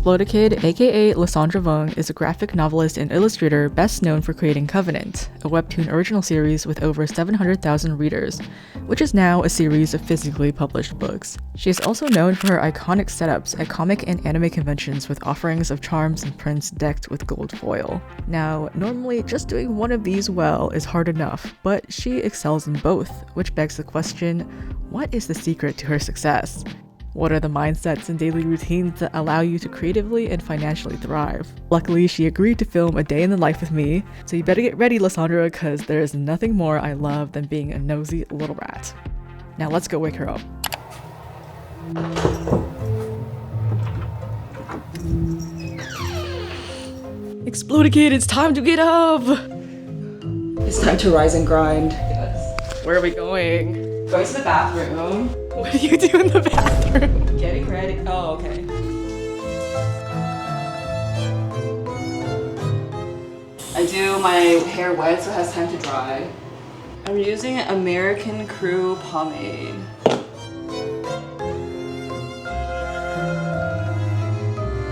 Explodikid, aka Lysandra Vung, is a graphic novelist and illustrator best known for creating Covenant, a webtoon original series with over 700,000 readers, which is now a series of physically published books. She is also known for her iconic setups at comic and anime conventions with offerings of charms and prints decked with gold foil. Now, normally just doing one of these well is hard enough, but she excels in both, which begs the question, what is the secret to her success? What are the mindsets and daily routines that allow you to creatively and financially thrive? Luckily, she agreed to film a day in the life with me, so you better get ready, Lysandra, because there is nothing more I love than being a nosy little rat. Now let's go wake her up. Explodikid, it's time to get up! It's time to rise and grind. Where are we going? Going to the bathroom. What do you do in the bathroom? Getting ready. Oh, okay. I do my hair wet so it has time to dry. I'm using American Crew pomade.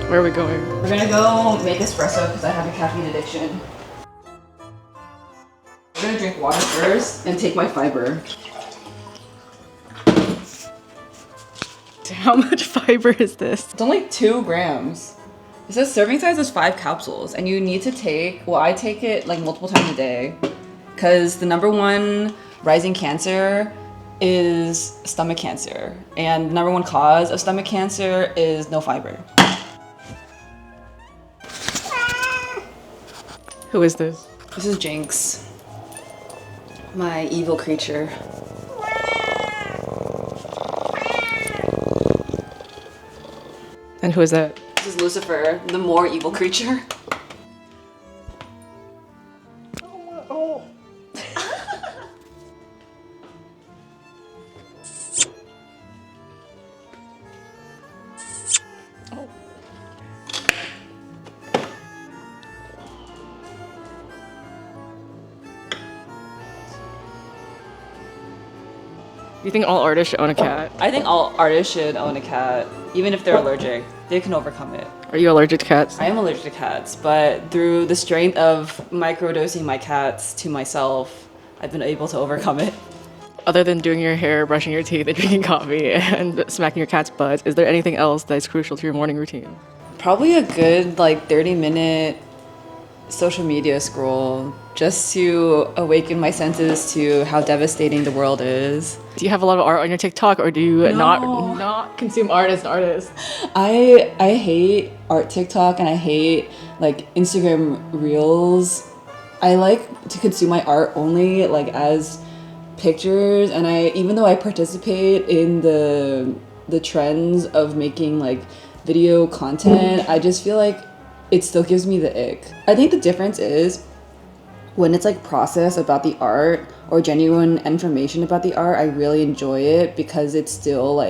Where are we going? We're gonna go make espresso because I have a caffeine addiction. I'm gonna drink water first and take my fiber. How much fiber is this? It's only 2 grams. It says serving size is 5 capsules and you need to take, well, I take it like multiple times a day because the #1 rising cancer is stomach cancer and the #1 cause of stomach cancer is no fiber. Who is this? This is Jinx, my evil creature. And who is that? This is Lucifer, the more evil creature. Oh. You think all artists should own a cat? I think all artists should own a cat, even if they're allergic. They can overcome it. Are you allergic to cats? I am allergic to cats, but through the strength of microdosing my cats to myself, I've been able to overcome it. Other than doing your hair, brushing your teeth, and drinking coffee, and smacking your cat's butt, is there anything else that's crucial to your morning routine? Probably a good 30-minute social media scroll just to awaken my senses to how devastating the world is. Do you have a lot of art on your TikTok, or do you not consume art as an artist? I hate art TikTok and I hate Instagram Reels. I like to consume my art only as pictures, and even though I participate in the trends of making video content, I just feel like it still gives me the ick. I think the difference is when it's process about the art or genuine information about the art, I really enjoy it because it's still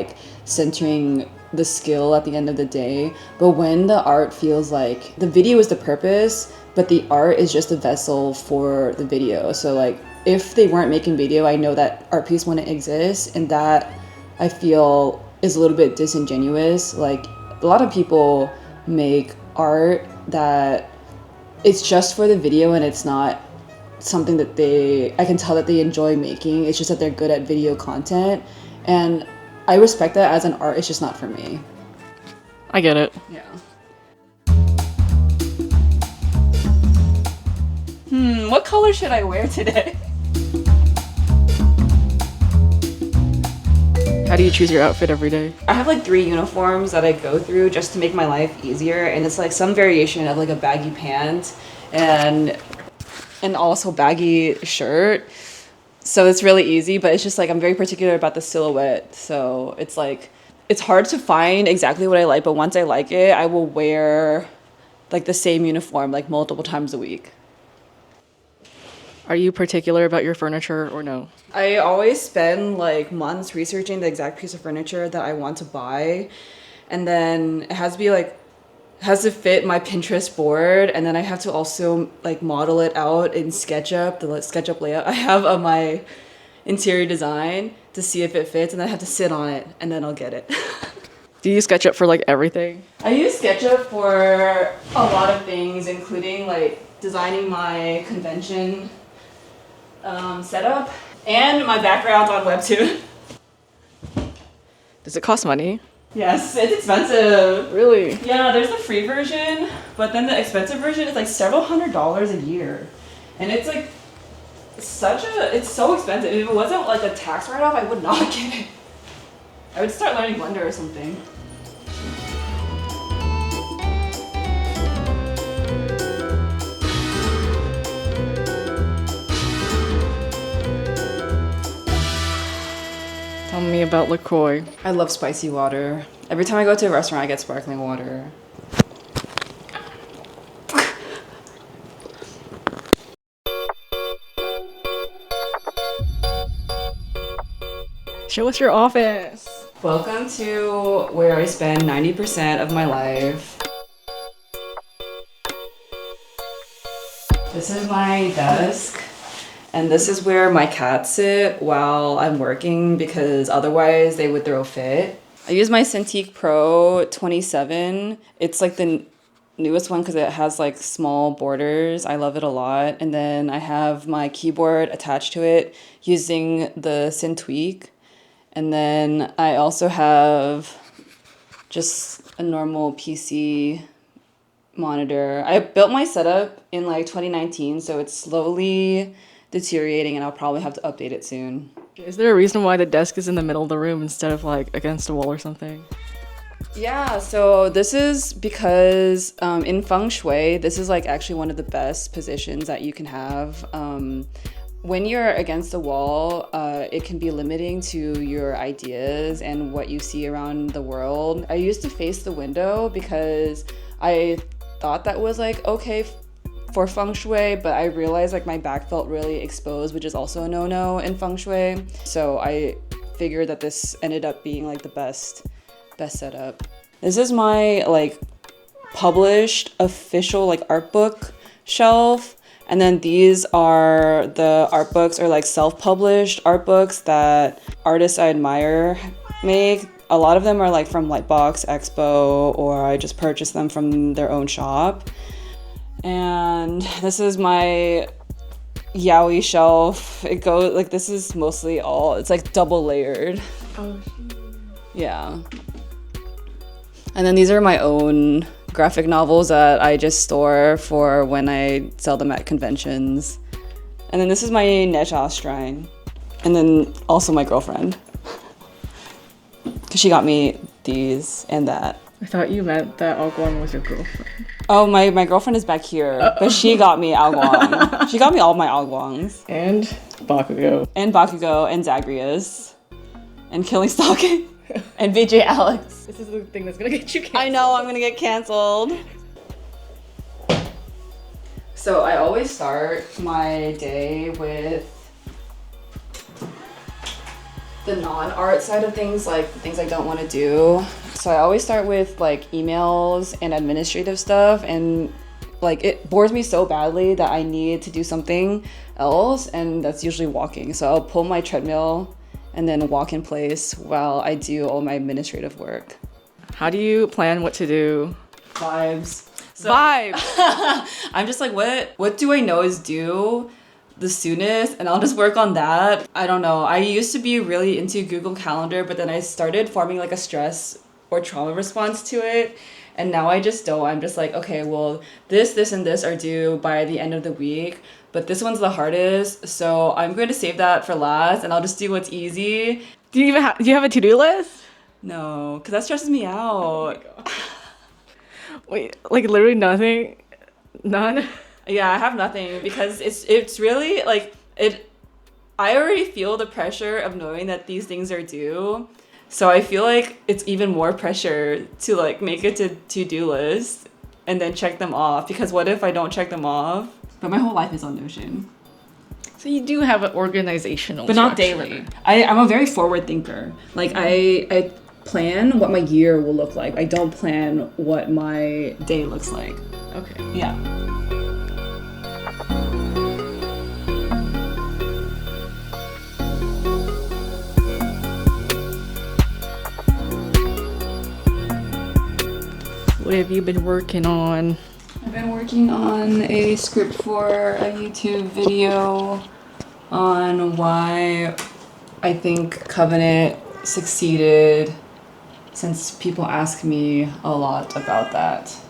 centering the skill at the end of the day. But when the art feels like the video is the purpose, but the art is just a vessel for the video. So if they weren't making video, I know that art piece wouldn't exist, and that I feel is a little bit disingenuous. A lot of people make art that it's just for the video and it's not something that I can tell that they enjoy making. It's just that they're good at video content, and I respect that as an art. It's just not for me. I get it. Yeah. What color should I wear today? How do you choose your outfit every day? I have 3 uniforms that I go through just to make my life easier, and it's some variation of a baggy pant and also baggy shirt. So it's really easy, but it's just I'm very particular about the silhouette. So it's hard to find exactly what I like, but once I like it, I will wear the same uniform multiple times a week. Are you particular about your furniture or no? I always spend months researching the exact piece of furniture that I want to buy, and then it has to be has to fit my Pinterest board, and then I have to also model it out in SketchUp, the SketchUp layout I have on my interior design to see if it fits, and then I have to sit on it, and then I'll get it. Do you use SketchUp for like everything? I use SketchUp for a lot of things, including like designing my convention setup and my background on Webtoon. Does it cost money? Yes, it's expensive. Really? Yeah, there's the free version, but then the expensive version is like several $100s a year. And it's like it's so expensive. If it wasn't like a tax write-off, I would not get it. I would start learning Blender or something. Tell me about LaCroix. I love spicy water. Every time I go to a restaurant, I get sparkling water. Show us your office. Welcome to where I spend 90% of my life. This is my desk, and this is where my cats sit while I'm working because otherwise they would throw a fit. I use my Cintiq Pro 27. It's like the newest one because it has like small borders. I love it a lot. And then I have my keyboard attached to it using the Cintiq. And then I also have just a normal PC monitor. I built my setup in like 2019, so it's slowly deteriorating and I'll probably have to update it soon. Is there a reason why the desk is in the middle of the room instead of like against a wall or something? Yeah, so this is because in feng shui, this is like actually one of the best positions that you can have. When you're against the wall, it can be limiting to your ideas and what you see around the world. I used to face the window because I thought that was like okay for feng shui, but I realized like my back felt really exposed, which is also a no-no in feng shui. So I figured that this ended up being like the best setup. This is my like published official like art book shelf. And then these are the art books or like self-published art books that artists I admire make. A lot of them are like from Lightbox Expo, or I just purchase them from their own shop. And this is my yaoi shelf. It goes like, this is mostly all, it's like double layered. Oh, yeah. And then these are my own graphic novels that I just store for when I sell them at conventions. And then this is my Necha shrine. And then also my girlfriend. Because she got me these and that. I thought you meant that Agwon was your girlfriend. Oh, my girlfriend is back here. But she got me Agwon. She got me all my Agwons. And Bakugo. And Bakugo and Zagreus. And Killing Stalking. And VJ Alex. This is the thing that's gonna get you canceled. I know, I'm gonna get canceled. So I always start my day with the non-art side of things, like things I don't want to do. So I always start with like emails and administrative stuff, and like it bores me so badly that I need to do something else, and that's usually walking. So I'll pull my treadmill and then walk in place while I do all my administrative work. How do you plan what to do? Vibes. Vibes! I'm just like, what do I know is due the soonest? And I'll just work on that. I don't know. I used to be really into Google Calendar, but then I started forming like a stress or trauma response to it. And now I just don't. I'm just like, okay, well, this, and this are due by the end of the week. But this one's the hardest, so I'm going to save that for last, and I'll just do what's easy. Do you have a to-do list? No, because that stresses me out. Oh my God. Wait, like literally nothing? None? Yeah, I have nothing because it's really like it. I already feel the pressure of knowing that these things are due, so I feel like it's even more pressure to like make it to do list and then check them off. Because what if I don't check them off? But my whole life is on Notion. So you do have an organizational But not structure. daily. I'm a very forward thinker. Like I plan what my year will look like. I don't plan what my day looks like. Okay. Yeah. What have you been working on? I've been working on a script for a YouTube video on why I think Covenant succeeded, since people ask me a lot about that. So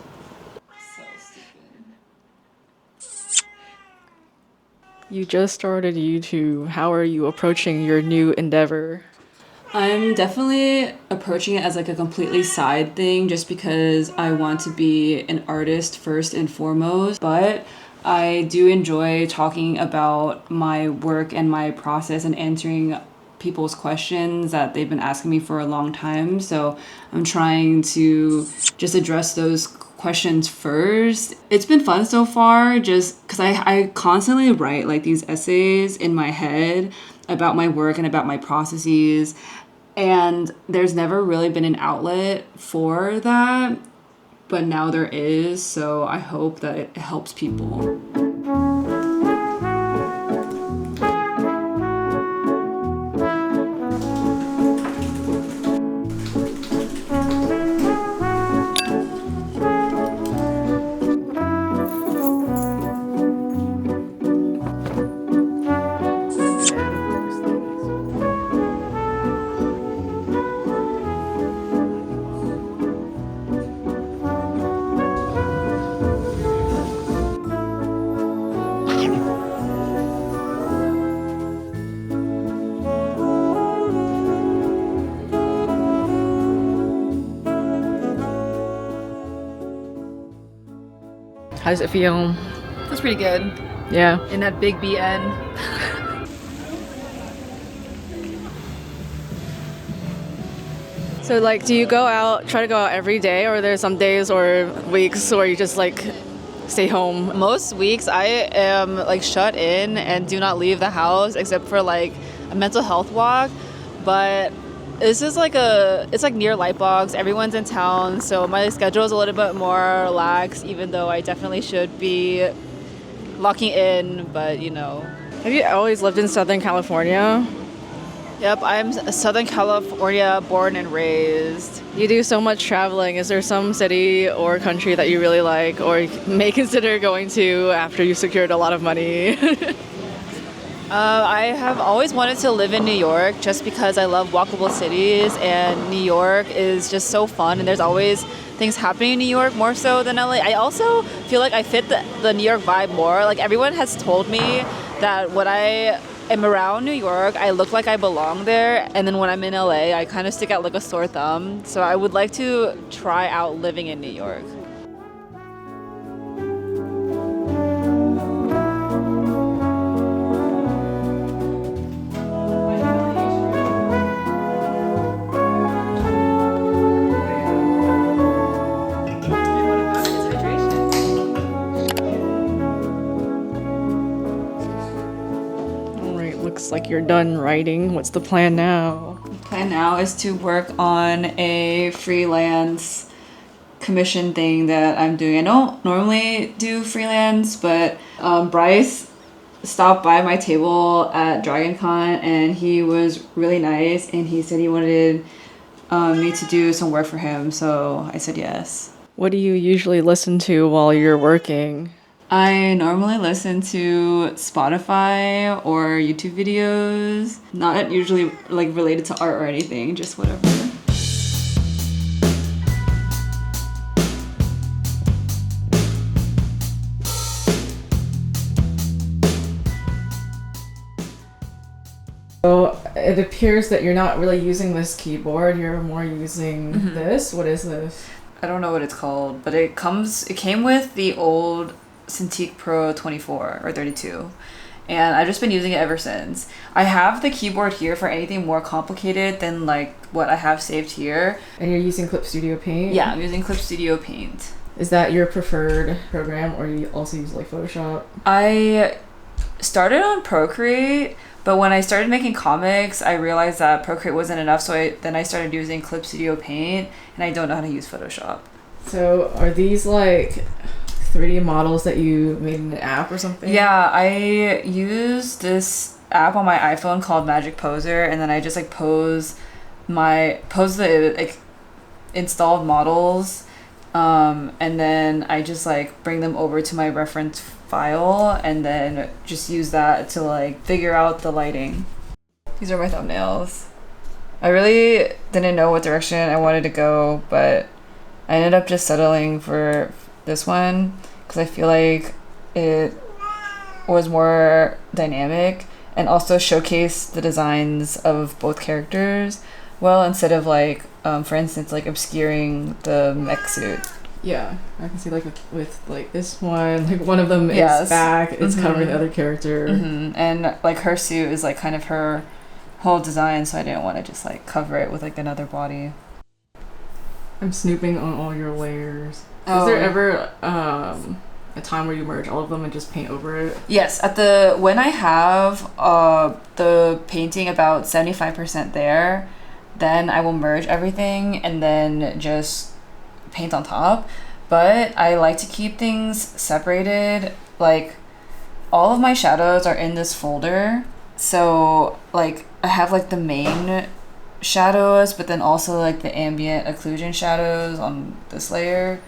stupid. You just started YouTube. How are you approaching your new endeavor? I'm definitely approaching it as like a completely side thing just because I want to be an artist first and foremost, but I do enjoy talking about my work and my process and answering people's questions that they've been asking me for a long time. So I'm trying to just address those questions first. It's been fun so far just because I constantly write like these essays in my head about my work and about my processes, and there's never really been an outlet for that, but now there is, so I hope that it helps people. How does it feel? That's pretty good. Yeah. In that big BN. So like, do you try to go out every day, or there's some days or weeks where you just like stay home? Most weeks I am like shut in and do not leave the house except for like a mental health walk. But this is it's like near Lightbox. Everyone's in town, so my schedule is a little bit more relaxed, even though I definitely should be locking in, but you know. Have you always lived in Southern California? Yep, I'm a Southern California born and raised. You do so much traveling. Is there some city or country that you really like or may consider going to after you've secured a lot of money? I have always wanted to live in New York just because I love walkable cities, and New York is just so fun, and there's always things happening in New York more so than LA. I also feel like I fit the New York vibe more. Like everyone has told me that when I am around New York, I look like I belong there, and then when I'm in LA, I kind of stick out like a sore thumb. So I would like to try out living in New York. Looks like you're done writing. What's the plan now? The plan now is to work on a freelance commission thing that I'm doing. I don't normally do freelance, but Bryce stopped by my table at DragonCon and he was really nice, and he said he wanted me to do some work for him, so I said yes. What do you usually listen to while you're working? I normally listen to Spotify or YouTube videos, not usually like related to art or anything, just whatever. So it appears that you're not really using this keyboard, you're more using this. What is this? I don't know what it's called, but it came with the old Cintiq Pro 24 or 32, and I've just been using it ever since. I have the keyboard here for anything more complicated than like what I have saved here. And you're using Clip Studio Paint? Yeah, I'm using Clip Studio Paint. Is that your preferred program, or you also use like Photoshop? I started on Procreate, but when I started making comics, I realized that Procreate wasn't enough, so then I started using Clip Studio Paint, and I don't know how to use Photoshop. So are these like 3D models that you made in an app or something? Yeah, I use this app on my iPhone called Magic Poser, and then I just like pose the like installed models And then I just like bring them over to my reference file and then just use that to like figure out the lighting. These are my thumbnails. I really didn't know what direction I wanted to go, but I ended up just settling for this one because I feel like it was more dynamic and also showcased the designs of both characters well, instead of like for instance like obscuring the mech suit. Yeah, I can see like with like this one, like one of them Yes. is back, it's covering the other character. And like her suit is like kind of her whole design, so I didn't want to just like cover it with like another body. I'm snooping on all your layers. Is Oh. there ever a time where you merge all of them and just paint over it? Yes, when I have the painting about 75% there, then I will merge everything and then just paint on top. But I like to keep things separated. Like all of my shadows are in this folder. So like I have like the main shadows, but then also like the ambient occlusion shadows on this layer.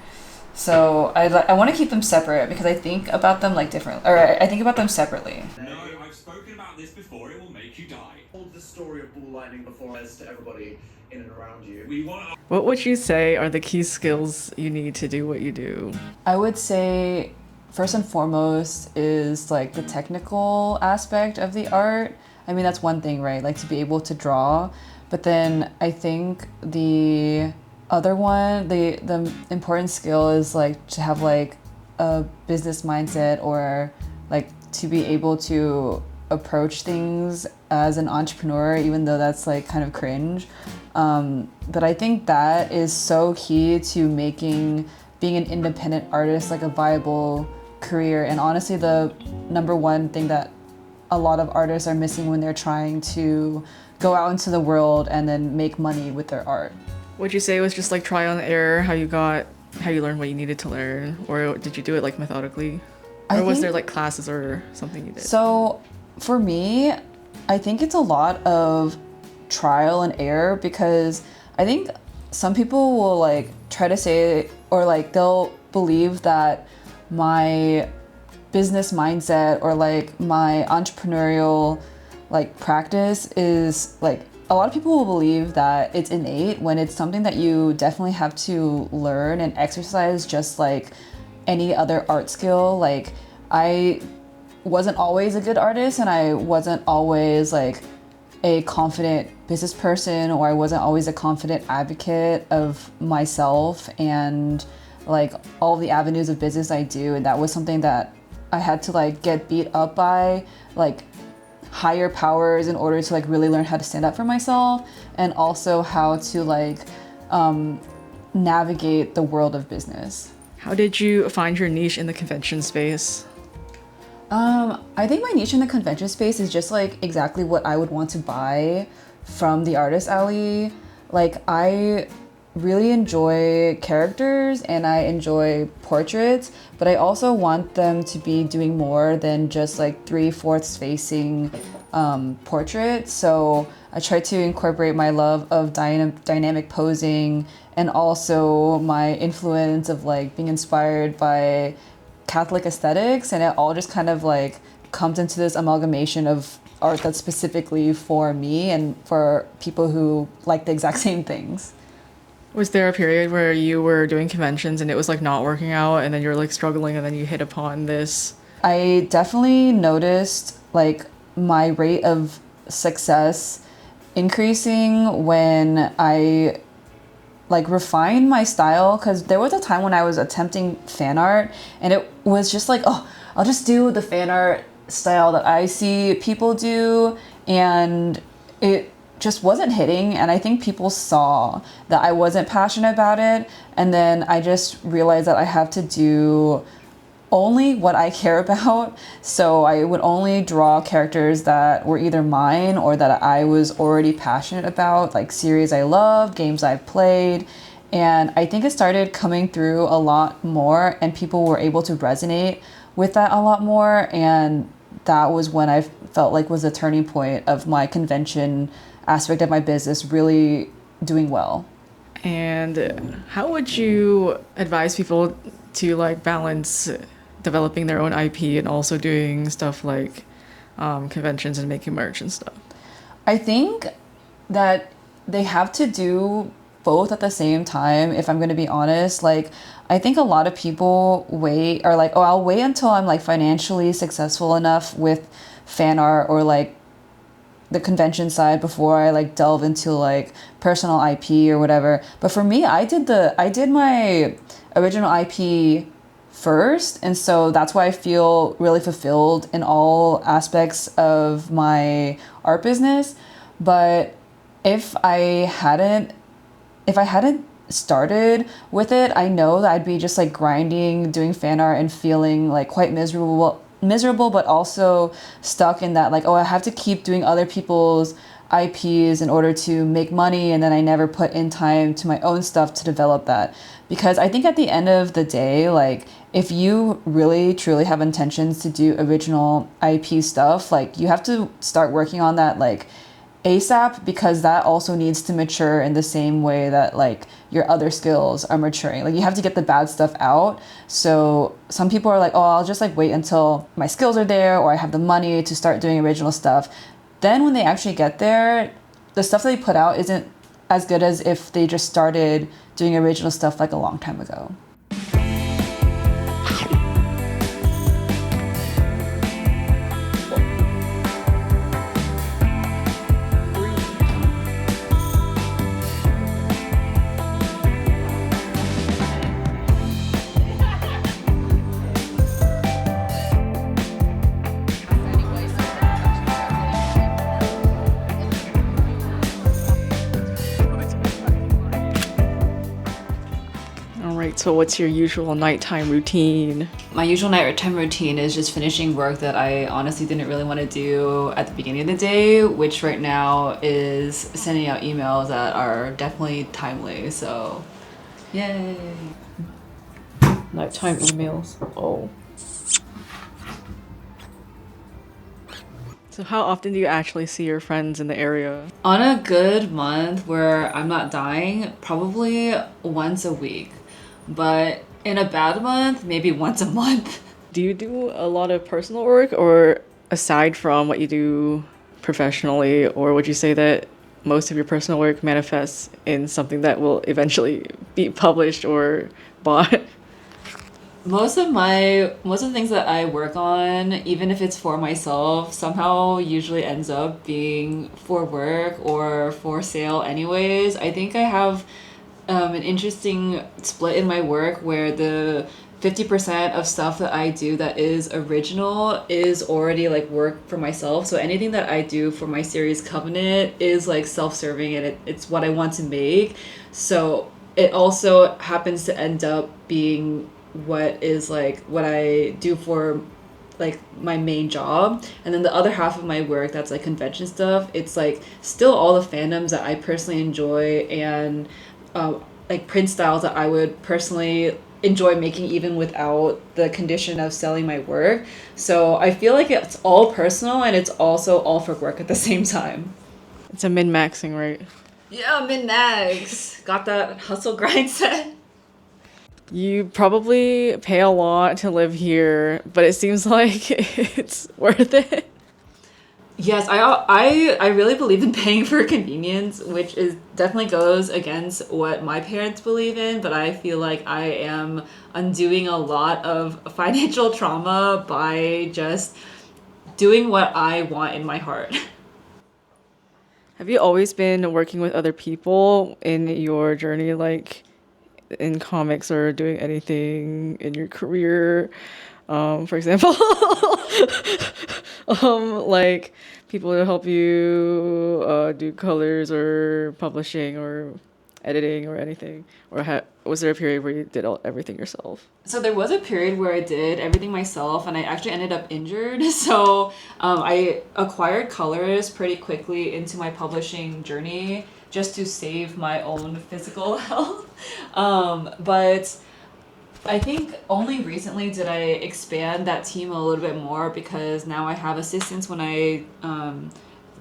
So I want to keep them separate because I think about them like different, or I think about them separately. No, I've spoken about this before. It will make you die. Told the story of Bull Lightning before as to everybody in and around you. We want What would you say are the key skills you need to do what you do? I would say first and foremost is like the technical aspect of the art. I mean, that's one thing, right? Like to be able to draw. But then I think the other one, the important skill is like to have like a business mindset, or like to be able to approach things as an entrepreneur, even though that's like kind of cringe. But I think that is so key to making being an independent artist like a viable career. And honestly, the number one thing that a lot of artists are missing when they're trying to go out into the world and then make money with their art. Would you say it was just like trial and error, how you learned what you needed to learn? Or did you do it like methodically? Or was there like classes or something you did? So for me, I think it's a lot of trial and error, because I think some people will like try to say, or like they'll believe that my business mindset or like my entrepreneurial like practice is like, a lot of people will believe that it's innate, when it's something that you definitely have to learn and exercise just like any other art skill. Like I wasn't always a good artist, and I wasn't always like a confident business person, or I wasn't always a confident advocate of myself and like all the avenues of business I do. And that was something that I had to like get beat up by like higher powers in order to like really learn how to stand up for myself, and also how to like navigate the world of business. How did you find your niche in the convention space? I think my niche in the convention space is just like exactly what I would want to buy from the artist alley. Like I really enjoy characters and I enjoy portraits, but I also want them to be doing more than just like 3/4 facing portraits. So I try to incorporate my love of dynamic posing, and also my influence of like being inspired by Catholic aesthetics, and it all just kind of like comes into this amalgamation of art that's specifically for me and for people who like the exact same things. Was there a period where you were doing conventions and it was like not working out, and then you were like struggling, and then you hit upon this? I definitely noticed like my rate of success increasing when I like refined my style, because there was a time when I was attempting fan art and it was just like, oh, I'll just do the fan art style that I see people do, and it just wasn't hitting. And I think people saw that I wasn't passionate about it, and then I just realized that I have to do only what I care about. So I would only draw characters that were either mine or that I was already passionate about, like series I love, games I've played. And I think it started coming through a lot more, and people were able to resonate with that a lot more. And that was when I felt like was a turning point of my convention aspect of my business really doing well. And how would you advise people to like balance developing their own IP and also doing stuff like conventions and making merch and stuff? I think that they have to do both at the same time, if I'm going to be honest. Like, I think a lot of people wait, or like, oh, I'll wait until I'm like financially successful enough with fan art or like the convention side before I like delve into like personal IP or whatever. But for me, I did my original IP first, and so that's why I feel really fulfilled in all aspects of my art business. But if I hadn't if I hadn't started with it, I know that I'd be just like grinding, doing fan art and feeling like quite miserable, but also stuck in that like, oh, I have to keep doing other people's IPs in order to make money, and then I never put in time to my own stuff to develop that. Because I think at the end of the day, like if you really truly have intentions to do original IP stuff, like you have to start working on that like ASAP, because that also needs to mature in the same way that like your other skills are maturing. Like you have to get the bad stuff out. So some people are like, oh, I'll just like wait until my skills are there or I have the money to start doing original stuff. Then when they actually get there, the stuff that they put out isn't as good as if they just started doing original stuff like a long time ago. Alright, so what's your usual nighttime routine? My usual nighttime routine is just finishing work that I honestly didn't really want to do at the beginning of the day, which right now is sending out emails that are definitely timely. So, yay! Nighttime emails. Oh. So how often do you actually see your friends in the area? On a good month where I'm not dying, probably once a week. But in a bad month, maybe once a month. Do you do a lot of personal work, or aside from what you do professionally, or would you say that most of your personal work manifests in something that will eventually be published or bought? Most of the things that I work on, even if it's for myself, somehow usually ends up being for work or for sale anyways. I think I have an interesting split in my work where the 50% of stuff that I do that is original is already like work for myself. So anything that I do for my series Covenant is like self-serving, and it's what I want to make. So it also happens to end up being what is like what I do for like my main job. And then the other half of my work that's like convention stuff, it's like still all the fandoms that I personally enjoy, and like print styles that I would personally enjoy making even without the condition of selling my work. So I feel like it's all personal and it's also all for work at the same time. It's a min-maxing, right? Yeah, min-max. Got that hustle grind set. You probably pay a lot to live here, but it seems like it's worth it. Yes, I really believe in paying for convenience, which is definitely goes against what my parents believe in, but I feel like I am undoing a lot of financial trauma by just doing what I want in my heart. Have you always been working with other people in your journey, like in comics or doing anything in your career? For example, like people to help you do colors or publishing or editing or anything? Or was there a period where you did everything yourself? So there was a period where I did everything myself, and I actually ended up injured. So I acquired colors pretty quickly into my publishing journey just to save my own physical health. But I think only recently did I expand that team a little bit more, because now I have assistants when I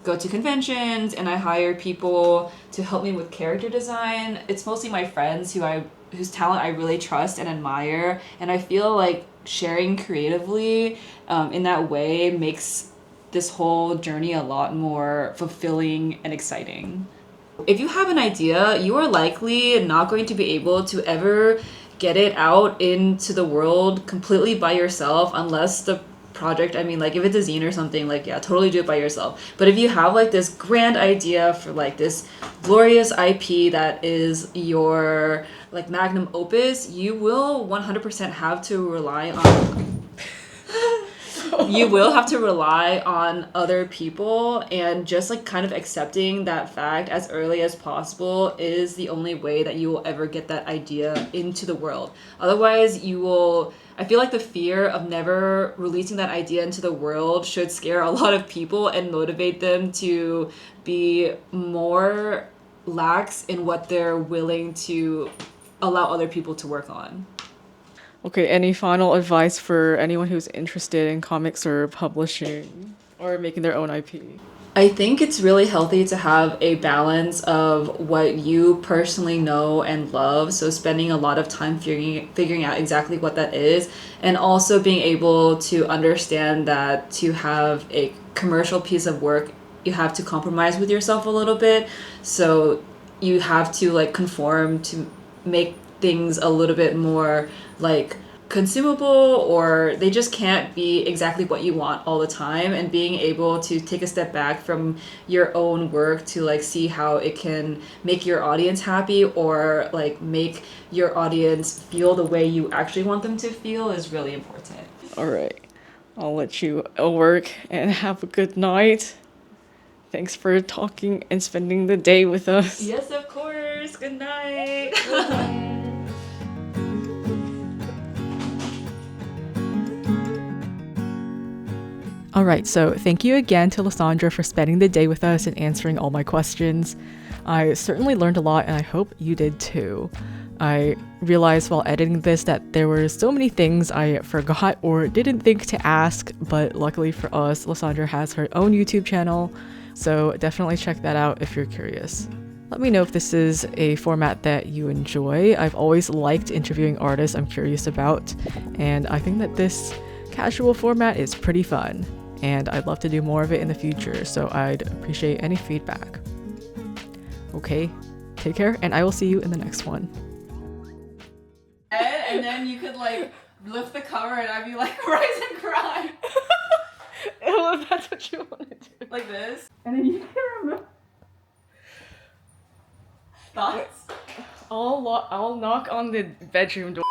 go to conventions and I hire people to help me with character design. It's mostly my friends whose talent I really trust and admire, and I feel like sharing creatively in that way makes this whole journey a lot more fulfilling and exciting. If you have an idea, you are likely not going to be able to ever get it out into the world completely by yourself unless the project, I mean, like if it's a zine or something, like yeah, totally do it by yourself. But if you have like this grand idea for like this glorious IP that is your like magnum opus, you will 100% have to rely on you will have to rely on other people, and just like kind of accepting that fact as early as possible is the only way that you will ever get that idea into the world. Otherwise, I feel like the fear of never releasing that idea into the world should scare a lot of people and motivate them to be more lax in what they're willing to allow other people to work on. Okay, any final advice for anyone who's interested in comics or publishing or making their own IP? I think it's really healthy to have a balance of what you personally know and love. So spending a lot of time figuring out exactly what that is, and also being able to understand that to have a commercial piece of work, you have to compromise with yourself a little bit. So you have to like conform to make things a little bit more like consumable, or they just can't be exactly what you want all the time, and being able to take a step back from your own work to like see how it can make your audience happy or like make your audience feel the way you actually want them to feel is really important. All right, I'll let you work and have a good night. Thanks for talking and spending the day with us. Yes, of course. Good night. All right, so thank you again to Lysandra for spending the day with us and answering all my questions. I certainly learned a lot, and I hope you did too. I realized while editing this that there were so many things I forgot or didn't think to ask, but luckily for us, Lysandra has her own YouTube channel, so definitely check that out if you're curious. Let me know if this is a format that you enjoy. I've always liked interviewing artists I'm curious about, and I think that this casual format is pretty fun, and I'd love to do more of it in the future, so I'd appreciate any feedback. Okay, take care, and I will see you in the next one. And then you could like lift the cover and I'd be like, rise and cry. Well, if that's what you want to do. Like this. And then you can remove. Thoughts? I'll knock on the bedroom door.